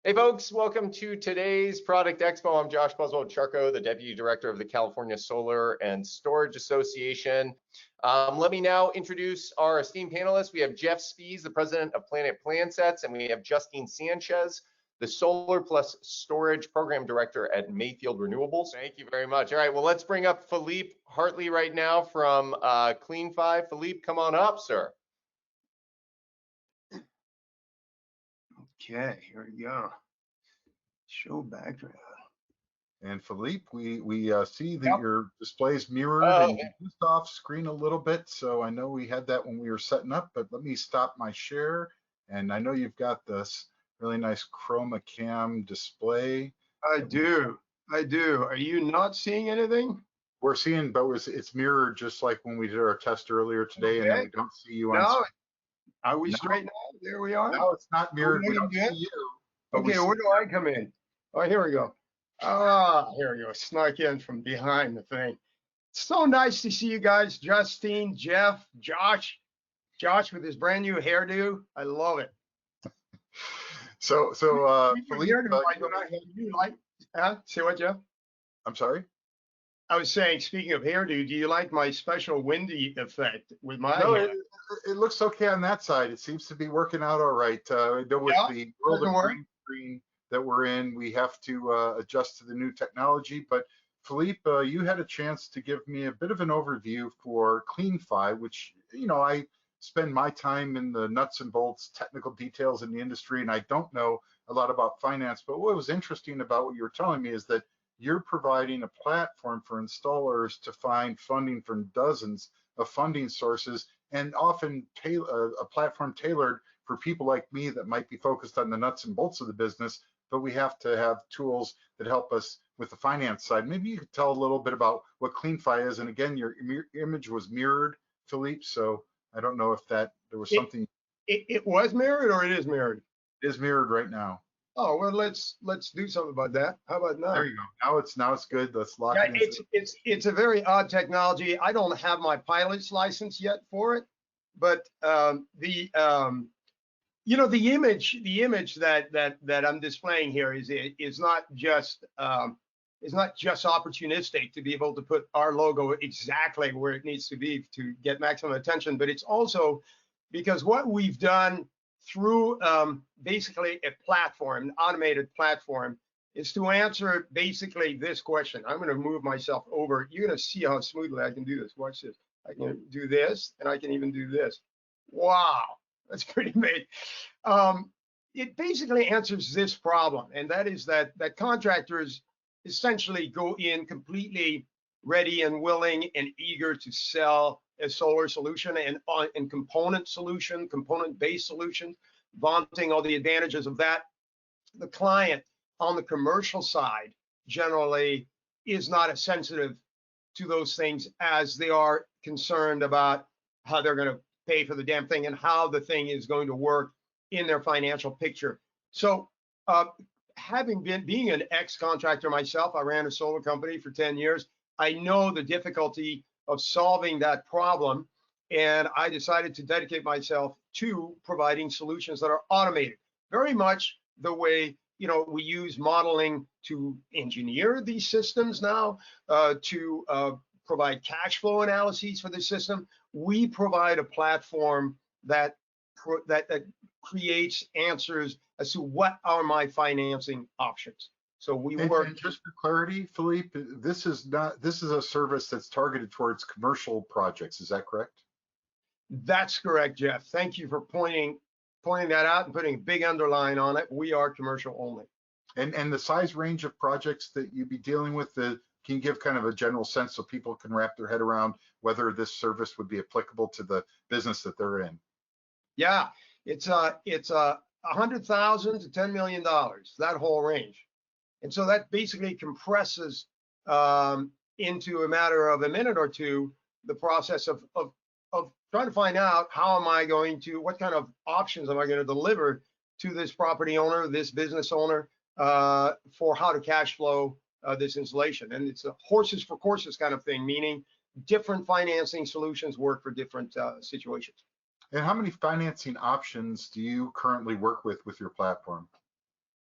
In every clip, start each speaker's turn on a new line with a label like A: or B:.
A: Hey folks, welcome to today's Product Expo. I'm Josh Buswell-Charco, the Deputy Director of the California Solar and Storage Association. Let me now introduce our esteemed panelists. We have Jeff Spies, the President of Planet Plansets, and we have Justine Sanchez, the Solar Plus Storage Program Director at Mayfield Renewables. Thank you very much. All right, well, let's bring up Philippe Hartley right now from CleanFi. Philippe, come on up, sir.
B: Okay, here we go. Show background.
C: And Philippe, we see that your display's mirrored and just off screen a little bit. So I know we had that when we were setting up, but let me stop my share. And I know you've got this really nice chroma cam display.
B: I do. Are you not seeing anything?
C: We're seeing, but it's mirrored just like when we did our test earlier today, and then we don't see you on screen.
B: Are we straight now? There we are.
C: No, it's not mirrored. We don't see you.
B: Okay, where do I come in? Oh, here we go. Ah, here we go. Snuck in from behind the thing. So nice to see you guys, Justine, Jeff, Josh with his brand new hairdo. I love it.
C: So Philippe,
B: say what, Jeff?
C: I'm sorry.
B: I was saying, speaking of hairdo, do you like my special windy effect with my hair?
C: It looks okay on that side. It seems to be working out all right. I know with the world of green screen that we're in, we have to adjust to the new technology. But Philippe, you had a chance to give me a bit of an overview for CleanFi, which, I spend my time in the nuts and bolts technical details in the industry, and I don't know a lot about finance. But what was interesting about what you were telling me is that you're providing a platform for installers to find funding from dozens of funding sources, and often a platform tailored for people like me that might be focused on the nuts and bolts of the business, but we have to have tools that help us with the finance side. Maybe you could tell a little bit about what CleanFi is. And again, your image was mirrored, Philippe, so I don't know if there was something.
B: It was mirrored, or it is mirrored?
C: It is mirrored right now.
B: Oh, well, let's do something about that. How about now?
C: There you go. Now it's good. Let's lock it in.
B: It's a very odd technology. I don't have my pilot's license yet for it, but the image that I'm displaying here is not just opportunistic to be able to put our logo exactly where it needs to be to get maximum attention, but it's also because what we've done through basically a platform, an automated platform, is to answer basically this question. I'm going to move myself over. You're going to see how smoothly I can do this. Watch this. I can do this, and I can even do this. Wow, that's pretty amazing. It basically answers this problem, and that is that contractors essentially go in completely ready and willing and eager to sell a solar solution and component-based solution, vaunting all the advantages of that. The client on the commercial side generally is not as sensitive to those things as they are concerned about how they're going to pay for the damn thing and how the thing is going to work in their financial picture. So being an ex-contractor myself, I ran a solar company for 10 years. I know the difficulty of solving that problem, and I decided to dedicate myself to providing solutions that are automated, very much the way we use modeling to engineer these systems now, to provide cash flow analyses for the system. We provide a platform that creates answers as to what are my financing options. So we work.
C: And just for clarity, Philippe, this is a service that's targeted towards commercial projects. Is that correct?
B: That's correct, Jeff. Thank you for pointing that out and putting a big underline on it. We are commercial only.
C: And the size range of projects that you'd be dealing with, can you give kind of a general sense so people can wrap their head around whether this service would be applicable to the business that they're in?
B: Yeah, it's $100,000 to $10 million, that whole range. And so that basically compresses into a matter of a minute or two the process of trying to find out what kind of options am I going to deliver to this property owner, this business owner, for how to cash flow this installation. And it's a horses for courses kind of thing, meaning different financing solutions work for different situations.
C: And how many financing options do you currently work with your platform?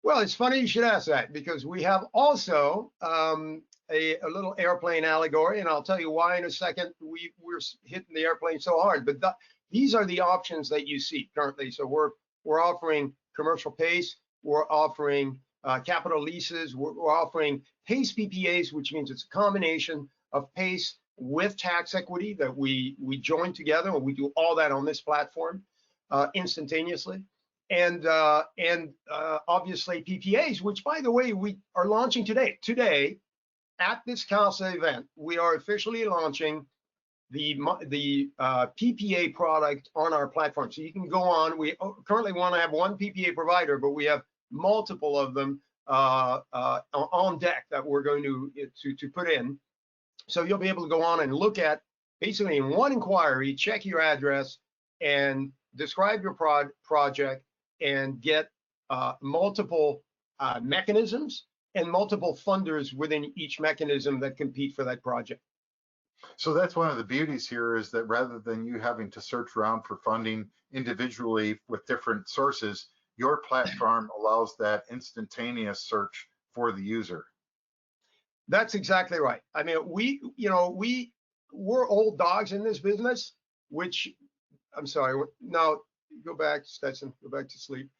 B: Well, it's funny you should ask that, because we have also a little airplane allegory, and I'll tell you why in a second. We're hitting the airplane so hard, but these are the options that you see currently. So we're offering commercial PACE, we're offering capital leases, we're offering PACE PPAs, which means it's a combination of PACE with tax equity that we join together, and we do all that on this platform instantaneously. And obviously PPAs, which by the way, we are launching today. Today, at this CALSSA event, we are officially launching the PPA product on our platform. So you can go on. We currently want to have one PPA provider, but we have multiple of them on deck that we're going to put in. So you'll be able to go on and look at, basically in one inquiry, check your address and describe your project, and get multiple mechanisms and multiple funders within each mechanism that compete for that project.
C: So that's one of the beauties here, is that rather than you having to search around for funding individually with different sources, your platform allows that instantaneous search for the user.
B: That's exactly right. I mean, we're old dogs in this business, which, I'm sorry, no, go back, Stetson, go back to sleep.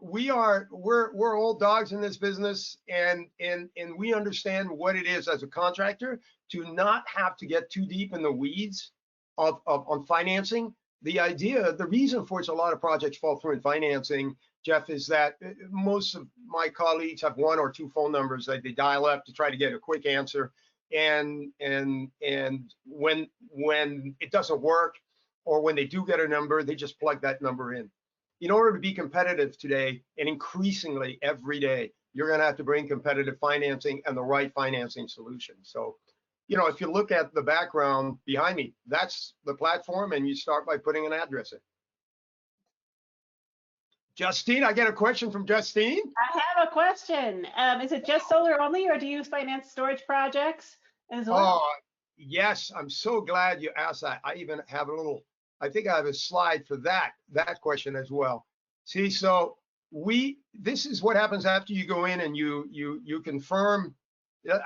B: We're old dogs in this business, and we understand what it is as a contractor to not have to get too deep in the weeds on financing. The reason for it, a lot of projects fall through in financing, Jeff, is that most of my colleagues have one or two phone numbers that they dial up to try to get a quick answer, and when it doesn't work, or when they do get a number, they just plug that number in. In order to be competitive today, and increasingly every day, you're going to have to bring competitive financing and the right financing solution. So, if you look at the background behind me, that's the platform, and you start by putting an address in. Justine, I get a question from Justine.
D: I have a question. Is it just solar only, or do you finance storage projects as well?
B: Oh, yes, I'm so glad you asked that. I even have I think I have a slide for that question as well. See, so this is what happens after you go in and you confirm.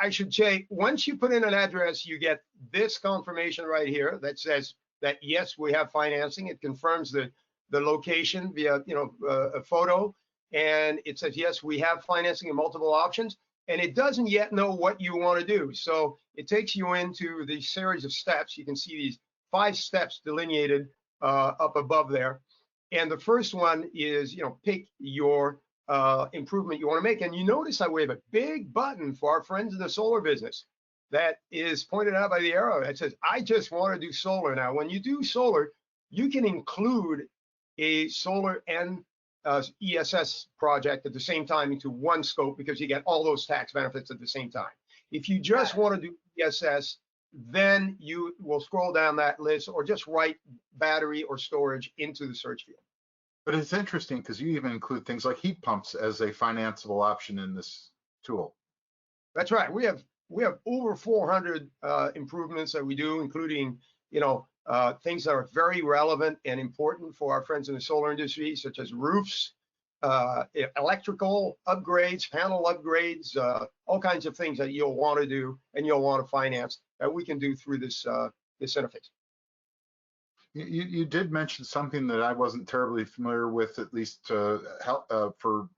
B: I should say, once you put in an address, you get this confirmation right here that says that yes, we have financing. It confirms the location via a photo, and it says yes, we have financing and multiple options. And it doesn't yet know what you want to do, so it takes you into the series of steps. You can see these 5 steps delineated up above there. And the first one is, pick your improvement you want to make. And you notice that we have a big button for our friends in the solar business that is pointed out by the arrow that says, I just want to do solar. Now, when you do solar, you can include a solar and ESS project at the same time into one scope, because you get all those tax benefits at the same time. If you just want to do ESS, then you will scroll down that list, or just write battery or storage into the search field.
C: But it's interesting because you even include things like heat pumps as a financeable option in this tool.
B: That's right. We have over 400 improvements that we do, including things that are very relevant and important for our friends in the solar industry, such as roofs, electrical upgrades, panel upgrades, all kinds of things that you'll want to do and you'll want to finance that we can do through this interface.
C: You did mention something that I wasn't terribly familiar with, at least for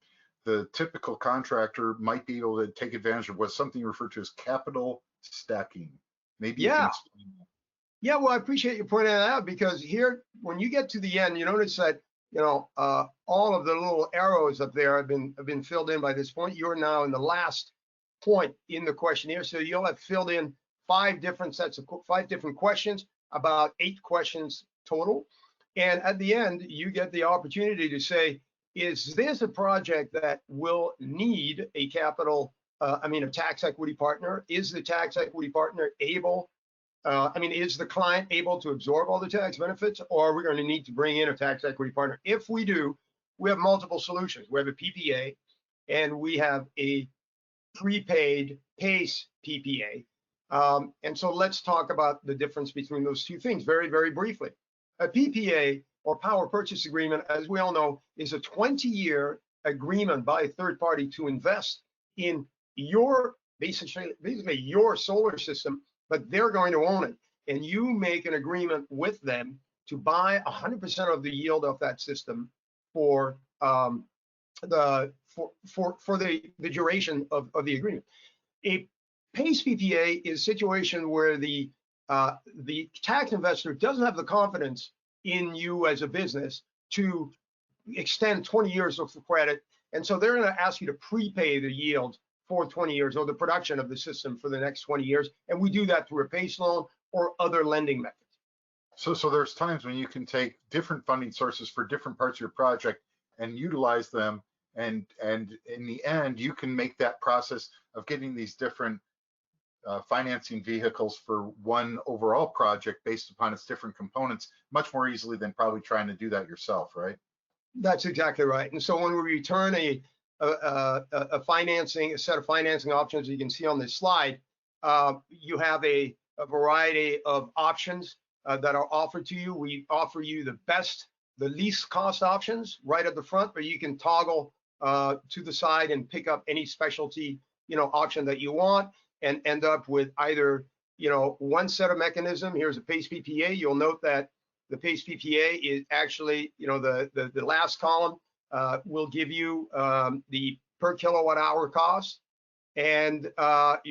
C: the typical contractor might be able to take advantage of, was something you referred to as capital stacking. Maybe you can explain that.
B: Yeah, well, I appreciate you pointing that out, because here, when you get to the end, you notice that all of the little arrows up there have been filled in by this point. You're now in the last point in the questionnaire, so you'll have filled in 5 different questions, about 8 questions total. And at the end, you get the opportunity to say, is this a project that will need a tax equity partner? Is the tax equity partner able? Is the client able to absorb all the tax benefits, or are we going to need to bring in a tax equity partner? If we do, we have multiple solutions. We have a PPA, and we have a prepaid PACE PPA. And so let's talk about the difference between those two things very, very briefly. A PPA, or power purchase agreement, as we all know, is a 20-year agreement by a third party to invest in your basically your solar system, but they're going to own it. And you make an agreement with them to buy 100% of the yield of that system for the duration of the agreement. A PACE PPA is a situation where the tax investor doesn't have the confidence in you as a business to extend 20 years of credit, and so they're going to ask you to prepay the yield for 20 years or the production of the system for the next 20 years, and we do that through a PACE loan or other lending methods.
C: So there's times when you can take different funding sources for different parts of your project and utilize them, and in the end, you can make that process of getting these different financing vehicles for one overall project based upon its different components much more easily than probably trying to do that yourself, right?
B: That's exactly right. And so when we return a set of financing options, you can see on this slide, you have a variety of options that are offered to you. We offer you the least cost options right at the front, but you can toggle to the side and pick up any specialty, option that you want, and end up with either, one set of mechanism. Here's a PACE PPA. You'll note that the PACE PPA is actually, the last column will give you the per kilowatt hour cost, and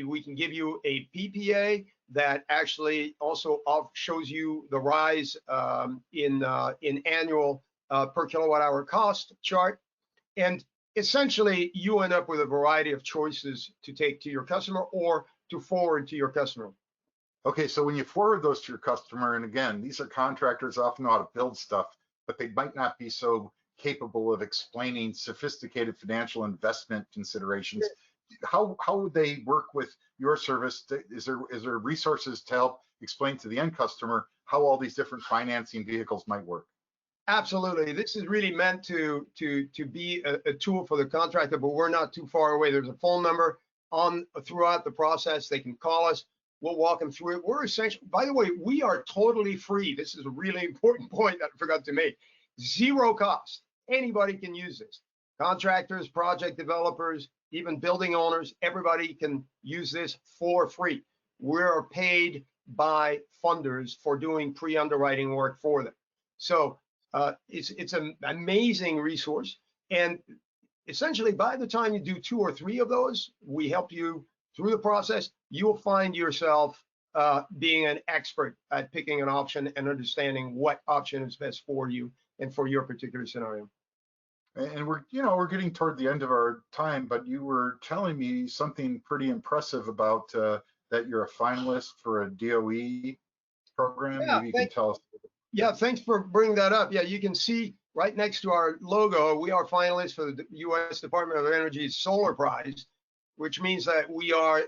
B: we can give you a PPA that actually also shows you the rise in annual per kilowatt hour cost chart. And essentially, you end up with a variety of choices to take to your customer or to forward to your customer.
C: Okay, so when you forward those to your customer, and again, these are contractors often know how to build stuff, but they might not be so capable of explaining sophisticated financial investment considerations. How would they work with your service? Is there resources to help explain to the end customer how all these different financing vehicles might work?
B: Absolutely. This is really meant to be a tool for the contractor, but we're not too far away. There's a phone number throughout the process. They can call us. We'll walk them through it. We're essentially, by the way, we are totally free. This is a really important point that I forgot to make. Zero cost. Anybody can use this. Contractors, project developers, even building owners, everybody can use this for free. We're paid by funders for doing pre-underwriting work for them. So it's an amazing resource. And essentially, by the time you do 2 or 3 of those, we help you through the process. You'll find yourself being an expert at picking an option and understanding what option is best for you and for your particular scenario.
C: And we're getting toward the end of our time, but you were telling me something pretty impressive about that you're a finalist for a DOE program.
B: Yeah,
C: maybe you can tell us.
B: Yeah, thanks for bringing that up. Yeah, you can see right next to our logo, we are finalists for the U.S. Department of Energy's Solar Prize, which means that we are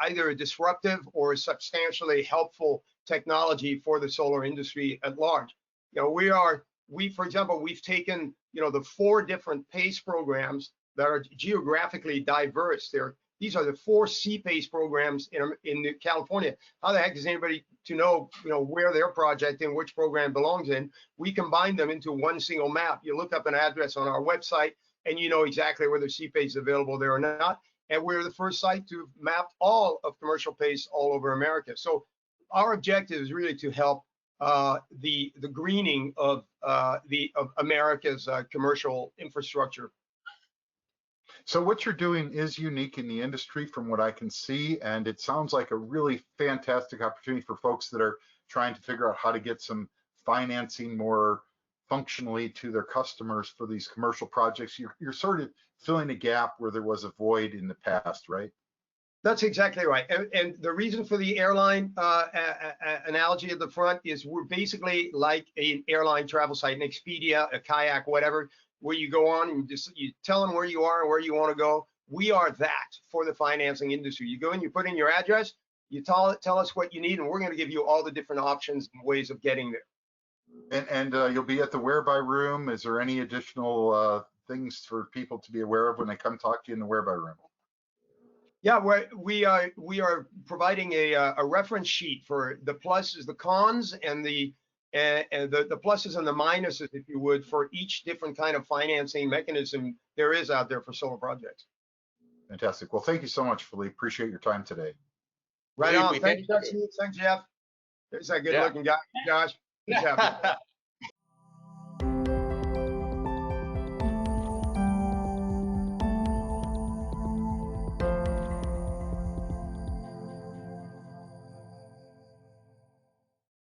B: either a disruptive or a substantially helpful technology for the solar industry at large. For example, we've taken, the 4 different PACE programs that are geographically diverse. These are the 4 CPACE programs in California. How the heck is anybody to know, where their project and which program belongs in? We combine them into one single map. You look up an address on our website and you know exactly whether CPACE is available there or not. And we're the first site to map all of commercial PACE all over America. So our objective is really to help the greening of America's commercial infrastructure.
C: So what you're doing is unique in the industry from what I can see, and it sounds like a really fantastic opportunity for folks that are trying to figure out how to get some financing more functionally to their customers for these commercial projects. You're sort of filling a gap where there was a void in the past, right?
B: That's exactly right. And the reason for the airline analogy at the front is we're basically like an airline travel site, an Expedia, a Kayak, whatever, where you go on and you tell them where you are and where you want to go. We are that for the financing industry. You go in, you put in your address, you tell us what you need, and we're going to give you all the different options and ways of getting there.
C: And you'll be at the Whereby Room. Is there any additional things for people to be aware of when they come talk to you in the Whereby Room?
B: Yeah, we are providing a reference sheet for the pluses, the cons, and the and the pluses and the minuses, if you would, for each different kind of financing mechanism there is out there for solar projects.
C: Fantastic. Well, thank you so much, Philippe. Appreciate your time today.
B: Right
A: Philippe,
B: on.
A: we
B: Thanks,
A: thank you.
B: Thanks, Jeff. There's that good
A: Yeah.
B: looking guy, Josh. Good job.